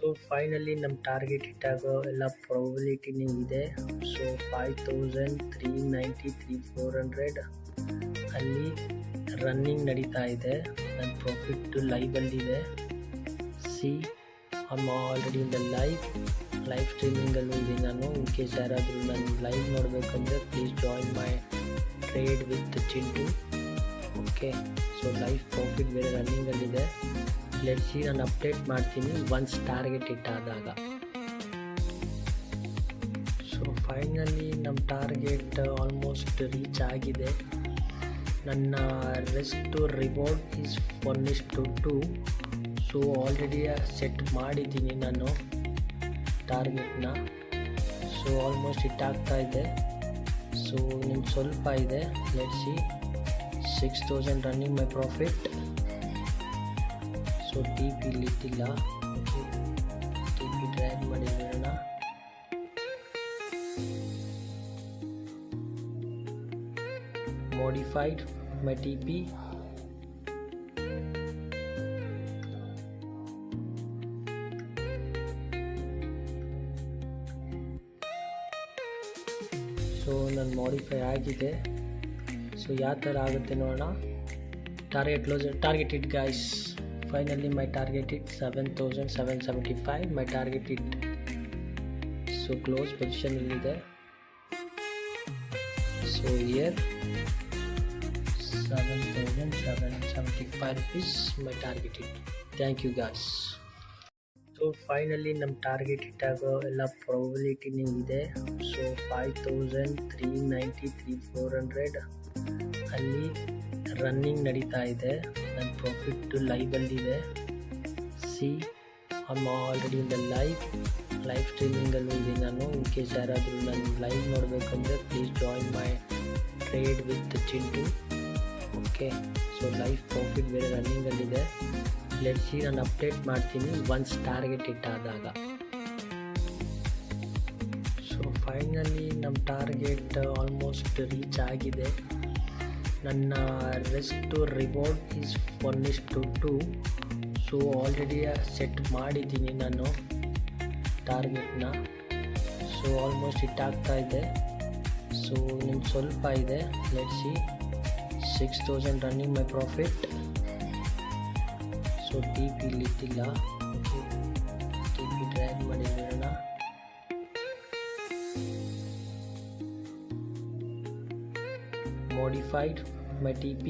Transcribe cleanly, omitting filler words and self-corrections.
So finally ನಮ್ಮ target ಹಿಟ್ಟಾಗೋ ಎಲ್ಲ ಪ್ರಾಬಬಿಲಿಟಿನೂ ಇದೆ. ಸೊ 5393 ಅಲ್ಲಿ ರನ್ನಿಂಗ್ ನಡೀತಾ ಇದೆ. ನನ್ನ ಪ್ರಾಫಿಟ್ ಲೈವಲ್ಲಿದೆ. See I'm already in the live ಸ್ಟ್ರೀಮಿಂಗಲ್ಲೂ ಇದೆ ನಾನು. ಇನ್ ಕೇಸ್ ಯಾರಾದರೂ ನಾನು ಲೈವ್ ನೋಡಬೇಕಂದ್ರೆ please join my trade with Chintu. Okay, so live profit ಬೇರೆ ರನ್ನಿಂಗಲ್ಲಿದೆ. ಲೆಟ್ಸಿ ನಾನು ಅಪ್ಡೇಟ್ ಮಾಡ್ತೀನಿ ಒನ್ಸ್ ಟಾರ್ಗೆಟ್ ಇಟ್ಟಾದಾಗ. ಸೊ ಫೈನಲಿ ನಮ್ಮ ಟಾರ್ಗೆಟ್ ಆಲ್ಮೋಸ್ಟ್ ರೀಚ್ ಆಗಿದೆ. ನನ್ನ risk to reward is 1:2. So already set ಮಾಡಿದ್ದೀನಿ ನಾನು ಟಾರ್ಗೆಟ್ನ. ಸೊ ಆಲ್ಮೋಸ್ಟ್ ಹಿಟ್ಟಾಗ್ತಾ ಇದೆ. ಸೊ ಇನ್ನೊಂದು ಸ್ವಲ್ಪ ಇದೆ. Let's see 6000 running my profit. So T P ಇಲ್ಲಿಟ್ಟಿಲ್ಲ. ಟಿ ಪಿ ಡ್ರ್ಯಾಗ್ ಮಾಡಿ ನೋಡೋಣ. modified my TP. ಸೊ ನನ್ನ ಮಾಡಿಫೈ ಆಗಿದೆ. ಸೊ ಯಾವ ಥರ ಆಗುತ್ತೆ ನೋಡೋಣ. Target hit guys. Finally my target hit 7775. My target hit. So close position ಇಲ್ಲಿದೆ. So here 7775 rupees my target hit. Thank you guys. So finally ನಮ್ಮ ಟಾರ್ಗೆಟ್ ಹಿಟ್ಟಾಗೋ ಎಲ್ಲ ಪ್ರಾಬಬಿಲಿಟಿನೂ ಇದೆ. ಸೊ 5393 ಅಲ್ಲಿ ರನ್ನಿಂಗ್ ನಡೀತಾ ಇದೆ. ನನ್ನ ಪ್ರಾಫಿಟ್ ಲೈವಲ್ಲಿದೆ. See I'm already in the live ಸ್ಟ್ರೀಮಿಂಗಲ್ಲೂ ಇದೆ ನಾನು. ಇನ್ ಕೇಸ್ ಯಾರಾದರೂ ನಾನು ಲೈವ್ ನೋಡಬೇಕಂದ್ರೆ please join my trade with Chintu. Okay, so live profit ಬೇರೆ ರನ್ನಿಂಗಲ್ಲಿದೆ. ಲೆಟ್ಸಿ ನಾನು ಅಪ್ಡೇಟ್ ಮಾಡ್ತೀನಿ ಒನ್ಸ್ ಟಾರ್ಗೆಟ್ ಇಟ್ಟಾದಾಗ. ಸೊ ಫೈನಲಿ ನಮ್ಮ ಟಾರ್ಗೆಟ್ ಆಲ್ಮೋಸ್ಟ್ ರೀಚ್ ಆಗಿದೆ. ನನ್ನ risk to reward is 1:2. So already set ಮಾಡಿದ್ದೀನಿ ನಾನು ಟಾರ್ಗೆಟ್ನ. ಸೊ ಆಲ್ಮೋಸ್ಟ್ ಹಿಟ್ಟಾಗ್ತಾ ಇದೆ. ಸೊ ಇನ್ನೊಂದು ಸ್ವಲ್ಪ ಇದೆ. Let's see 6000 running my profit. So T P ಇಲ್ಲಿಟ್ಟಿಲ್ಲ. ಟಿ ಪಿ ಡ್ರ್ಯಾಗ್ ಮಾಡಿ ನೋಡೋಣ. modified my TP.